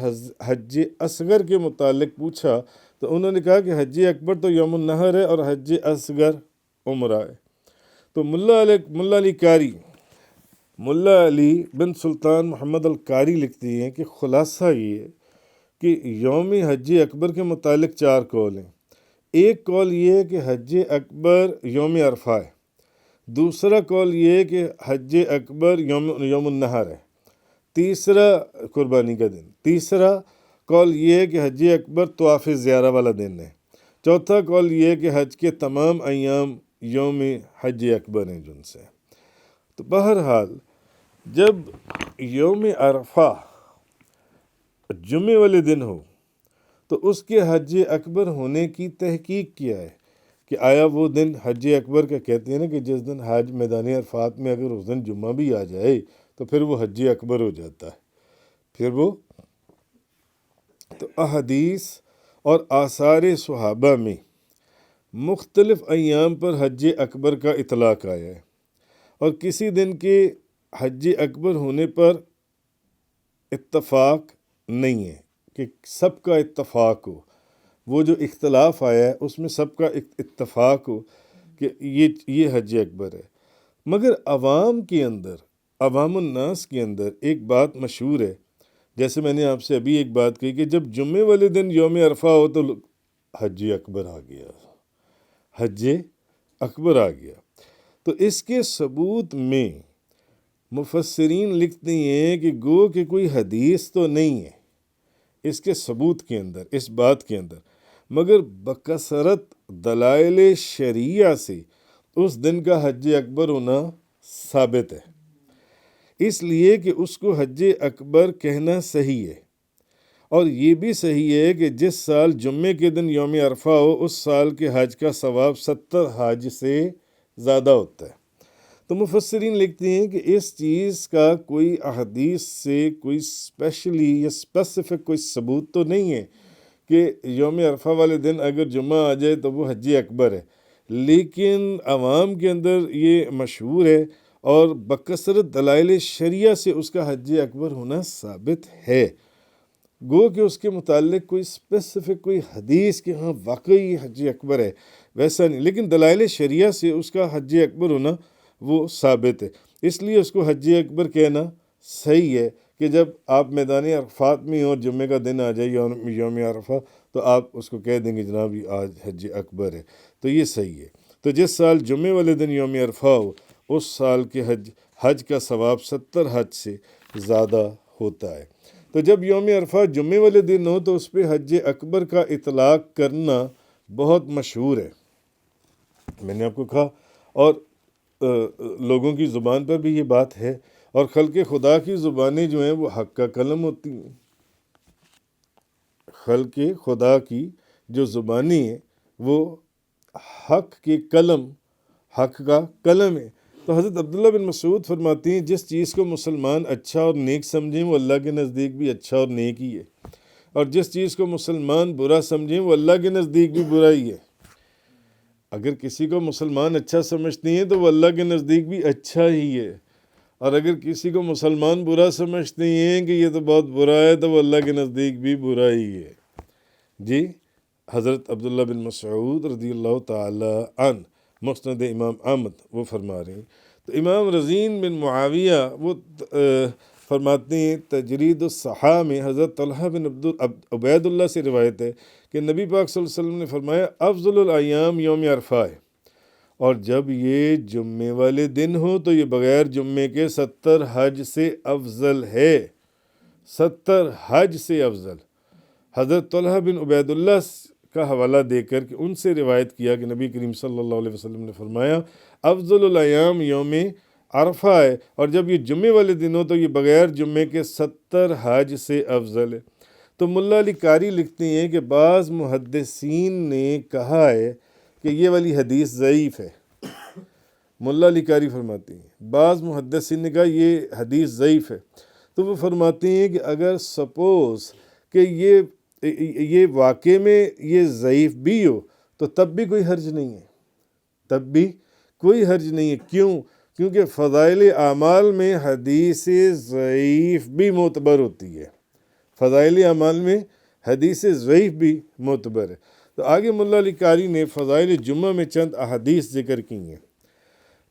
حج اصغر کے متعلق پوچھا تو انہوں نے کہا کہ حج اکبر تو یوم النحر ہے اور حج اصغر عمرہ ہے۔ تو ملا علی بن سلطان محمد القاری لکھتی ہیں کہ خلاصہ یہ ہے کہ یوم حج اکبر کے متعلق 4 قول ہیں۔ ایک قول یہ ہے کہ حج اکبر یوم عرفہ ہے، دوسرا قول یہ ہے کہ حج اکبر یوم النحر ہے، تیسرا قربانی کا دن، تیسرا قول یہ ہے کہ حج اکبر طواف زیارہ والا دن ہے، چوتھا قول یہ ہے کہ حج کے تمام ایام یوم حج اکبر ہیں جن سے۔ تو بہرحال جب یوم عرفہ جمعے والے دن ہو تو اس کے حج اکبر ہونے کی تحقیق کیا ہے کہ آیا وہ دن حج اکبر کا کہتے ہیں نا کہ جس دن حج میدان عرفات میں اگر اس دن جمعہ بھی آ جائے تو پھر وہ حج اکبر ہو جاتا ہے، پھر وہ تو احادیث اور آثار صحابہ میں مختلف ایام پر حج اکبر کا اطلاق آیا ہے، اور کسی دن کے حج اکبر ہونے پر اتفاق نہیں ہے کہ سب کا اتفاق ہو، وہ جو اختلاف آیا ہے اس میں سب کا اتفاق ہو کہ یہ حج اکبر ہے۔ مگر عوام الناس کے اندر ایک بات مشہور ہے، جیسے میں نے آپ سے ابھی ایک بات کہی کہ جب جمعے والے دن یوم عرفہ ہو تو حج اکبر آ گیا، حج اکبر آ گیا۔ تو اس کے ثبوت میں مفسرین لکھتے ہیں کہ گو کہ کوئی حدیث تو نہیں ہے اس کے ثبوت کے اندر، اس بات کے اندر، مگر بکثرت دلائل شرعیہ سے اس دن کا حج اکبر ہونا ثابت ہے، اس لیے کہ اس کو حج اکبر کہنا صحیح ہے، اور یہ بھی صحیح ہے کہ جس سال جمعے کے دن یوم عرفہ ہو اس سال کے حج کا ثواب 70 حج سے زیادہ ہوتا ہے۔ تو مفسرین لکھتے ہیں کہ اس چیز کا کوئی احادیث سے کوئی اسپیشلی یا اسپیسیفک کوئی ثبوت تو نہیں ہے کہ یوم عرفہ والے دن اگر جمعہ آ جائے تو وہ حج اکبر ہے، لیکن عوام کے اندر یہ مشہور ہے اور بکثرت دلائل شرعیہ سے اس کا حج اکبر ہونا ثابت ہے۔ گو کہ اس کے متعلق کوئی اسپیسیفک کوئی حدیث کہ ہاں واقعی حج اکبر ہے ویسا نہیں، لیکن دلائل شرعیہ سے اس کا حج اکبر ہونا وہ ثابت ہے، اس لیے اس کو حج اکبر کہنا صحیح ہے کہ جب آپ میدان عرفات میں اور جمعے کا دن آ جائے یوم عرفہ تو آپ اس کو کہہ دیں گے جناب یہ آج حج اکبر ہے، تو یہ صحیح ہے۔ تو جس سال جمعے والے دن یوم عرفہ ہو اس سال کے حج کا ثواب 70 حج سے زیادہ ہوتا ہے۔ تو جب یوم عرفہ جمعے والے دن ہو تو اس پہ حج اکبر کا اطلاق کرنا بہت مشہور ہے، میں نے آپ کو کہا، اور لوگوں کی زبان پر بھی یہ بات ہے، اور خلق خدا کی زبانیں جو ہیں وہ حق کا کلم ہوتی ہیں۔ خلق خدا کی جو زبانیں ہیں وہ حق کے کلم، حق کا کلم ہے۔ تو حضرت عبداللہ بن مسعود فرماتے ہیں جس چیز کو مسلمان اچھا اور نیک سمجھیں وہ اللہ کے نزدیک بھی اچھا اور نیک ہی ہے، اور جس چیز کو مسلمان برا سمجھیں وہ اللہ کے نزدیک بھی برا ہی ہے۔ اگر کسی کو مسلمان اچھا سمجھتے ہیں تو وہ اللہ کے نزدیک بھی اچھا ہی ہے، اور اگر کسی کو مسلمان برا سمجھتے ہیں کہ یہ تو بہت برا ہے تو وہ اللہ کے نزدیک بھی برا ہی ہے۔ جی حضرت عبداللہ بن مسعود رضی اللہ تعالی عنہ، مسند امام احمد، وہ فرما رہے ہیں۔ تو امام رزین بن معاویہ وہ فرماتے ہیں تجرید الصحاح میں حضرت طلحہ بن عبید اللہ سے روایت ہے کہ نبی پاک صلی اللہ علیہ وسلم نے فرمایا افضل الایام یوم عرفہ ہے، اور جب یہ جمعے والے دن ہو تو یہ بغیر جمعے کے 70 حج سے افضل ہے، 70 حج سے افضل۔ حضرت طلحہ بن عبید اللہ کا حوالہ دے کر کہ ان سے روایت کیا کہ نبی کریم صلی اللہ علیہ وسلم نے فرمایا افضل الایام یوم عرفہ ہے، اور جب یہ جمعے والے دن ہو تو یہ بغیر جمعے کے 70 حج سے افضل ہے۔ تو ملا علی قاری لکھتے ہیں کہ بعض محدثین نے کہا ہے کہ یہ والی حدیث ضعیف ہے۔ ملا علی قاری فرماتے ہیں بعض محدثین نے کہا یہ حدیث ضعیف ہے، تو وہ فرماتے ہیں کہ اگر سپوز کہ یہ واقع میں یہ ضعیف بھی ہو تو تب بھی کوئی حرج نہیں ہے، تب بھی کوئی حرج نہیں ہے۔ کیونکہ فضائل اعمال میں حدیث ضعیف بھی معتبر ہوتی ہے، فضائل اعمال میں حدیث ضعیف بھی معتبر ہے۔ تو آگے ملا علی قاری نے فضائل جمعہ میں چند احادیث ذکر کی ہیں،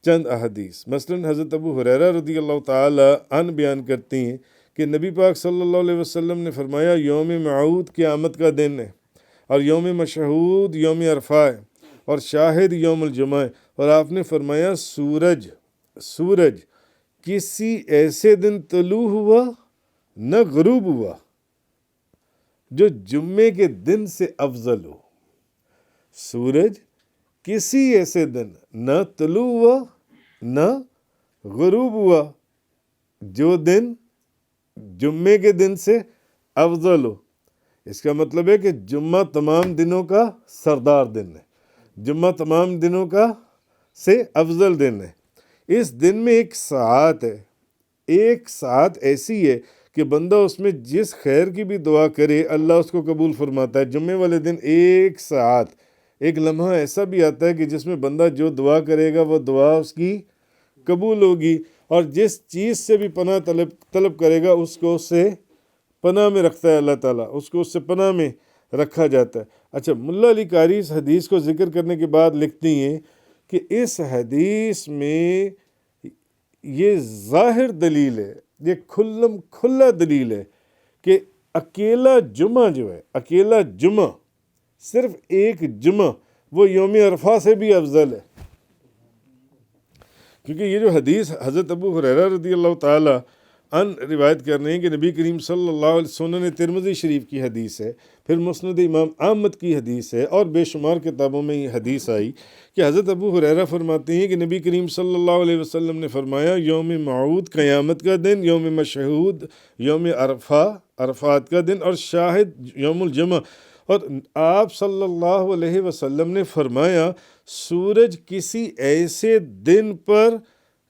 چند احادیث، مثلا حضرت ابو ہریرہ رضی اللہ تعالی عنہ بیان کرتے ہیں کہ نبی پاک صلی اللہ علیہ وسلم نے فرمایا یوم موعود قیامت کا دن ہے، اور یوم مشہود یوم عرفہ ہے، اور شاہد یوم الجمعہ ہے، اور آپ نے فرمایا سورج کسی ایسے دن طلوع ہوا نہ غروب ہوا جو جمعے کے دن سے افضل ہو۔ سورج کسی ایسے دن نہ طلوع ہوا نہ غروب ہوا جو دن جمعے کے دن سے افضل ہو۔ اس کا مطلب ہے کہ جمعہ تمام دنوں کا سردار دن ہے، جمعہ تمام دنوں کا سے افضل دن ہے۔ اس دن میں ایک ساعت ہے، ایک ساعت ایسی ہے کہ بندہ اس میں جس خیر کی بھی دعا کرے اللہ اس کو قبول فرماتا ہے۔ جمعے والے دن ایک ساعت، ایک لمحہ ایسا بھی آتا ہے کہ جس میں بندہ جو دعا کرے گا وہ دعا اس کی قبول ہوگی، اور جس چیز سے بھی پناہ طلب کرے گا اس کو اس سے پناہ میں رکھتا ہے اللہ تعالیٰ، اس کو اس سے پناہ میں رکھا جاتا ہے۔ اچھا، ملا علی قاری اس حدیث کو ذکر کرنے کے بعد لکھتی ہیں کہ اس حدیث میں یہ ظاہر دلیل ہے، یہ کھلا دلیل ہے کہ اکیلا جمعہ جو ہے، اکیلا جمعہ، صرف ایک جمعہ وہ یوم عرفہ سے بھی افضل ہے۔ کیونکہ یہ جو حدیث حضرت ابو ہریرہ رضی اللہ تعالی عنہ روایت کر رہے ہیں کہ نبی کریم صلی اللہ علیہ وسلم نے ترمذی شریف کی حدیث ہے، پھر مسند امام احمد کی حدیث ہے، اور بے شمار کتابوں میں یہ حدیث آئی کہ حضرت ابو ہریرہ فرماتے ہیں کہ نبی کریم صلی اللہ علیہ وسلم نے فرمایا یوم موعود قیامت کا دن، یوم مشہود یوم عرفہ عرفات کا دن، اور شاہد یوم الجمعہ، اور آپ صلی اللہ علیہ وسلم نے فرمایا سورج کسی ایسے دن پر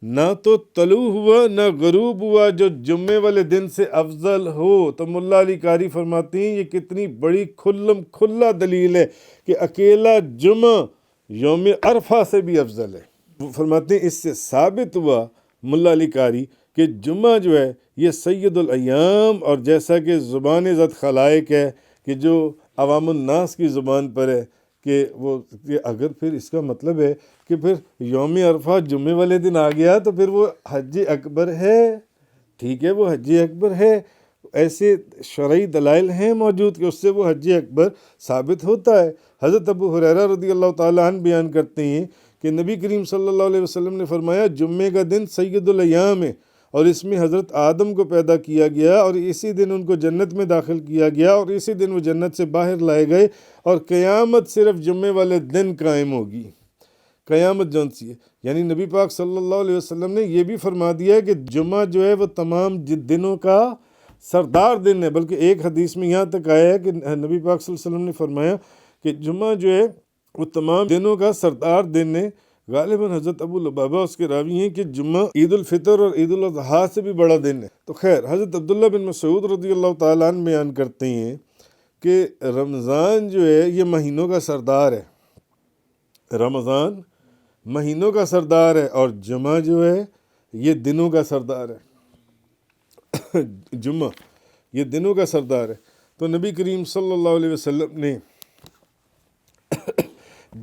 نہ تو طلوع ہوا نہ غروب ہوا جو جمعے والے دن سے افضل ہو۔ تو ملا علی قاری فرماتے ہیں یہ کتنی بڑی کھلا دلیل ہے کہ اکیلا جمعہ یوم عرفہ سے بھی افضل ہے۔ وہ فرماتے ہیں اس سے ثابت ہوا ملا علی قاری کہ جمعہ جو ہے یہ سید الایام، اور جیسا کہ زبان ذات خلائق ہے کہ جو عوام الناس کی زبان پر ہے، کہ وہ اگر پھر اس کا مطلب ہے کہ پھر یوم عرفہ جمعے والے دن آ گیا تو پھر وہ حج اکبر ہے، ٹھیک ہے وہ حج اکبر ہے، ایسے شرعی دلائل ہیں موجود کہ اس سے وہ حج اکبر ثابت ہوتا ہے۔ حضرت ابو ہریرہ رضی اللہ تعالیٰ عنہ بیان کرتے ہیں کہ نبی کریم صلی اللہ علیہ وسلم نے فرمایا جمعے کا دن سید الایام ہے، اور اس میں حضرت آدم کو پیدا کیا گیا، اور اسی دن ان کو جنت میں داخل کیا گیا، اور اسی دن وہ جنت سے باہر لائے گئے، اور قیامت صرف جمعے والے دن قائم ہوگی، قیامت جون سی ہے، یعنی نبی پاک صلی اللہ علیہ وسلم نے یہ بھی فرما دیا ہے کہ جمعہ جو ہے وہ تمام دنوں کا سردار دن ہے، بلکہ ایک حدیث میں یہاں تک آیا ہے کہ نبی پاک صلی اللہ علیہ وسلم نے فرمایا کہ جمعہ جو ہے وہ تمام دنوں کا سردار دن ہے۔ غالباً حضرت ابو لبابہ اس کے راوی ہیں کہ جمعہ عید الفطر اور عید الاضحیٰ سے بھی بڑا دن ہے۔ تو خیر، حضرت عبداللہ بن مسعود رضی اللہ تعالیٰ عنہ بیان کرتے ہیں کہ رمضان جو ہے یہ مہینوں کا سردار ہے، رمضان مہینوں کا سردار ہے، اور جمعہ جو ہے یہ دنوں کا سردار ہے جمعہ یہ دنوں کا سردار ہے۔ تو نبی کریم صلی اللہ علیہ وسلم نے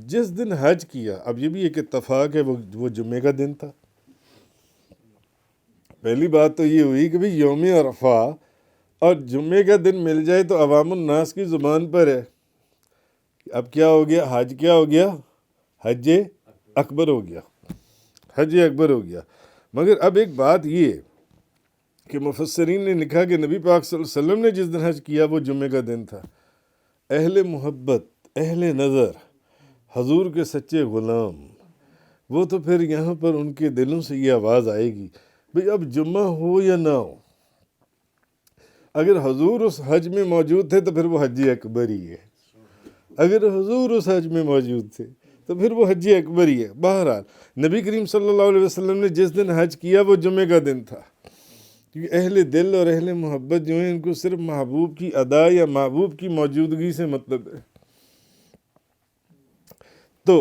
جس دن حج کیا، اب یہ بھی ایک اتفاق ہے، وہ جمعے کا دن تھا۔ پہلی بات تو یہ ہوئی کہ بھئی یوم عرفہ اور جمعے کا دن مل جائے تو عوام الناس کی زبان پر ہے۔ اب کیا ہو گیا؟ حج کیا ہو گیا؟ حج اکبر ہو گیا، حج اکبر ہو گیا۔ مگر اب ایک بات یہ ہے کہ مفسرین نے لکھا کہ نبی پاک صلی اللہ علیہ وسلم نے جس دن حج کیا وہ جمعے کا دن تھا۔ اہل محبت، اہل نظر، حضور کے سچے غلام، وہ تو پھر یہاں پر ان کے دلوں سے یہ آواز آئے گی بھئی اب جمعہ ہو یا نہ ہو، اگر حضور اس حج میں موجود تھے تو پھر وہ حج اکبر ہی ہے، اگر حضور اس حج میں موجود تھے تو پھر وہ حج اکبر ہی ہے۔ بہرحال نبی کریم صلی اللہ علیہ وسلم نے جس دن حج کیا وہ جمعے کا دن تھا، کیونکہ اہل دل اور اہل محبت جو ہیں ان کو صرف محبوب کی ادا یا محبوب کی موجودگی سے مطلب ہے۔ تو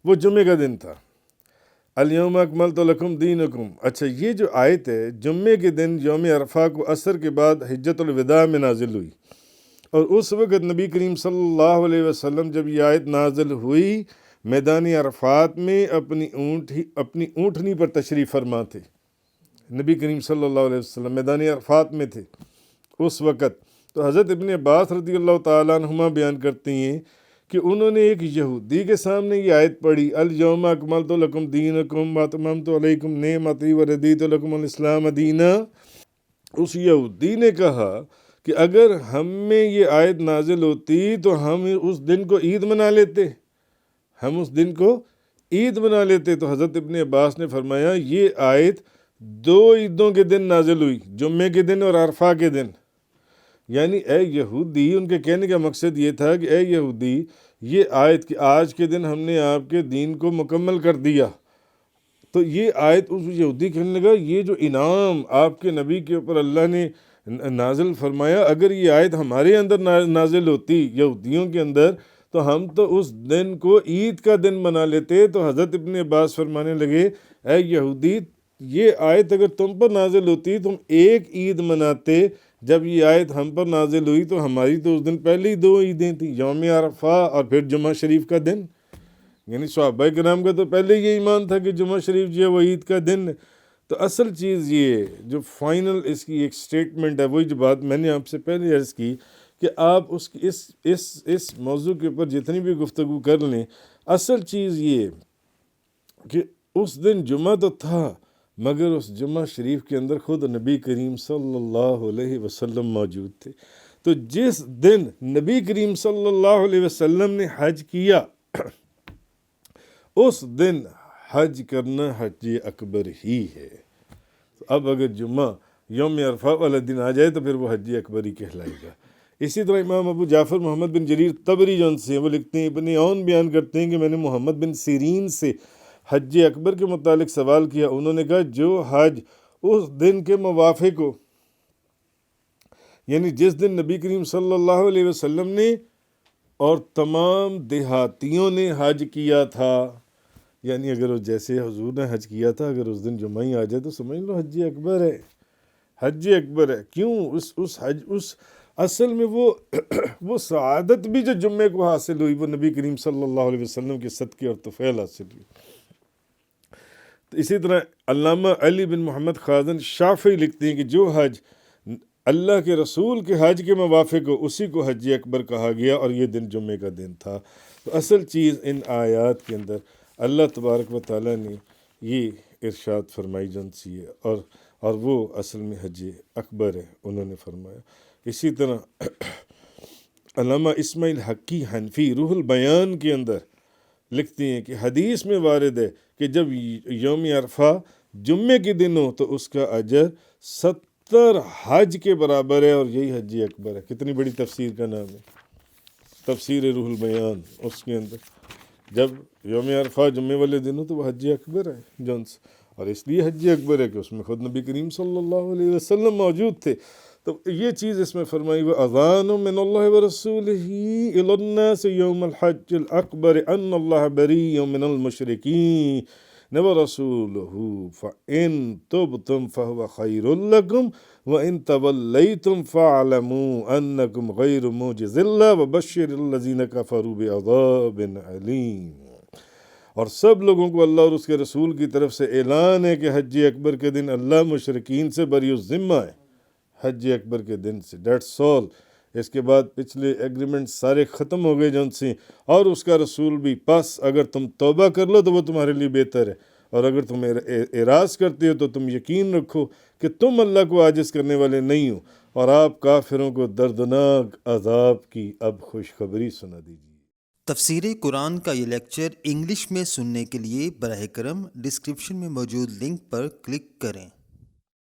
وہ جمعے کا دن تھا۔ الیوم اکملت لکم دینکم، اچھا یہ جو آیت ہے جمعے کے دن یوم عرفہ کو عصر کے بعد حجۃ الوداع میں نازل ہوئی، اور اس وقت نبی کریم صلی اللہ علیہ وسلم جب یہ آیت نازل ہوئی میدان عرفات میں اپنی اونٹنی پر تشریف فرما تھے۔ نبی کریم صلی اللہ علیہ وسلم میدان عرفات میں تھے اس وقت۔ تو حضرت ابن عباس رضی اللہ تعالیٰ عنہما بیان کرتے ہیں کہ انہوں نے ایک یہودی کے سامنے یہ آیت پڑھی، الیوم اکملت لکم دینکم واتممت علیکم نعمتی ورضیت لکم الاسلام دینا۔ اس یہودی نے کہا کہ اگر ہم میں یہ آیت نازل ہوتی تو ہم اس دن کو عید منا لیتے، ہم اس دن کو عید منا لیتے۔ تو حضرت ابن عباس نے فرمایا یہ آیت دو عیدوں کے دن نازل ہوئی، جمعے کے دن اور عرفہ کے دن۔ یعنی اے یہودی، ان کے کہنے کا مقصد یہ تھا کہ اے یہودی، یہ آیت کہ آج کے دن ہم نے آپ کے دین کو مکمل کر دیا، تو یہ آیت اس یہودی کہنے لگا یہ جو انعام آپ کے نبی کے اوپر اللہ نے نازل فرمایا، اگر یہ آیت ہمارے اندر نازل ہوتی یہودیوں کے اندر تو ہم تو اس دن کو عید کا دن منا لیتے۔ تو حضرت ابن عباس فرمانے لگے اے یہودی، یہ آیت اگر تم پر نازل ہوتی تم ایک عید مناتے، جب یہ آیت ہم پر نازل ہوئی تو ہماری تو اس دن پہلے ہی دو عیدیں تھیں، یوم عرفہ اور پھر جمعہ شریف کا دن۔ یعنی صحابہ کرام کا تو پہلے یہ ایمان تھا کہ جمعہ شریف جو ہے وہ عید کا دن ہے۔ تو اصل چیز یہ جو فائنل اس کی ایک سٹیٹمنٹ ہے، وہی جو بات میں نے آپ سے پہلے عرض کی کہ آپ اس موضوع کے اوپر جتنی بھی گفتگو کر لیں، اصل چیز یہ کہ اس دن جمعہ تو تھا، مگر اس جمعہ شریف کے اندر خود نبی کریم صلی اللہ علیہ وسلم موجود تھے۔ تو جس دن نبی کریم صلی اللہ علیہ وسلم نے حج کیا اس دن حج کرنا حج اکبر ہی ہے۔ اب اگر جمعہ یوم عرفہ والا دن آ جائے تو پھر وہ حج اکبر ہی کہلائے گا۔ اسی طرح امام ابو جعفر محمد بن جریر طبری جون سے وہ لکھتے ہیں، ابن عون بیان کرتے ہیں کہ میں نے محمد بن سیرین سے حج اکبر کے متعلق سوال کیا، انہوں نے کہا جو حج اس دن کے موافق ہو، یعنی جس دن نبی کریم صلی اللہ علیہ وسلم نے اور تمام دیہاتیوں نے حج کیا تھا، یعنی اگر جیسے حضور نے حج کیا تھا اگر اس دن جمعہ ہی آ جائے تو سمجھ لو حج اکبر ہے، حج اکبر ہے۔ کیوں؟ اس اصل میں وہ سعادت بھی جو جمعے کو حاصل ہوئی وہ نبی کریم صلی اللہ علیہ وسلم کے صدقے اور طفیل حاصل ہوئی۔ تو اسی طرح علامہ علی بن محمد خازن شافعی لکھتے ہیں کہ جو حج اللہ کے رسول کے حج کے موافق ہو اسی کو حج اکبر کہا گیا، اور یہ دن جمعے کا دن تھا۔ تو اصل چیز ان آیات کے اندر اللہ تبارک و تعالیٰ نے یہ ارشاد فرمائی جن سی ہے، اور وہ اصل میں حج اکبر ہے انہوں نے فرمایا۔ اسی طرح علامہ اسماعیل حقی حنفی روح البیان کے اندر لکھتی ہیں کہ حدیث میں وارد ہے کہ جب یوم عرفہ جمعے کے دن ہو تو اس کا اجر 70 حج کے برابر ہے، اور یہی حج اکبر ہے۔ کتنی بڑی تفسیر کا نام ہے، تفسیر روح البیان۔ اس کے اندر جب یوم عرفہ جمعے والے دن ہو تو وہ حج اکبر ہے جونس، اور اس لیے حج اکبر ہے کہ اس میں خود نبی کریم صلی اللہ علیہ وسلم موجود تھے۔ تو یہ چیز اس میں فرمائی، وَأَذَانٌ مِّنَ اللَّهِ وَرَسُولِهِ إِلَى النَّاسِ يَوْمَ الْحَجِّ الْأَكْبَرِ أَنَّ اللَّهَ بَرِيٌّ مِّنَ الْمُشْرِكِينَ وَرَسُولُهُ فَإِن تُبْتُمْ فَهُوَ خَيْرٌ لَكُمْ وَإِن تَوَلَّيْتُمْ فَاعْلَمُوا أَنَّكُمْ غَيْرُ مُعْجِزِي اللَّهِ وَبَشِّرِ الَّذِينَ كَفَرُوا بِعَذَابٍ أَلِيمٍ۔ اور سب لوگوں کو اللہ اور اس کے رسول کی طرف سے اعلان ہے کہ حج اکبر کے دن اللہ مشرکین سے بری الذمہ ہے، حج اکبر کے دن سے، دیٹس آل۔ اس کے بعد پچھلے ایگریمنٹ سارے ختم ہو گئے جن سے، اور اس کا رسول بھی، پس اگر تم توبہ کر لو تو وہ تمہارے لیے بہتر ہے، اور اگر تم اعراض کرتے ہو تو تم یقین رکھو کہ تم اللہ کو عاجز کرنے والے نہیں ہو، اور آپ کافروں کو دردناک عذاب کی اب خوشخبری سنا دیجیے۔ تفسیر قرآن کا یہ لیکچر انگلش میں سننے کے لیے براہ کرم ڈسکرپشن میں موجود لنک پر کلک کریں۔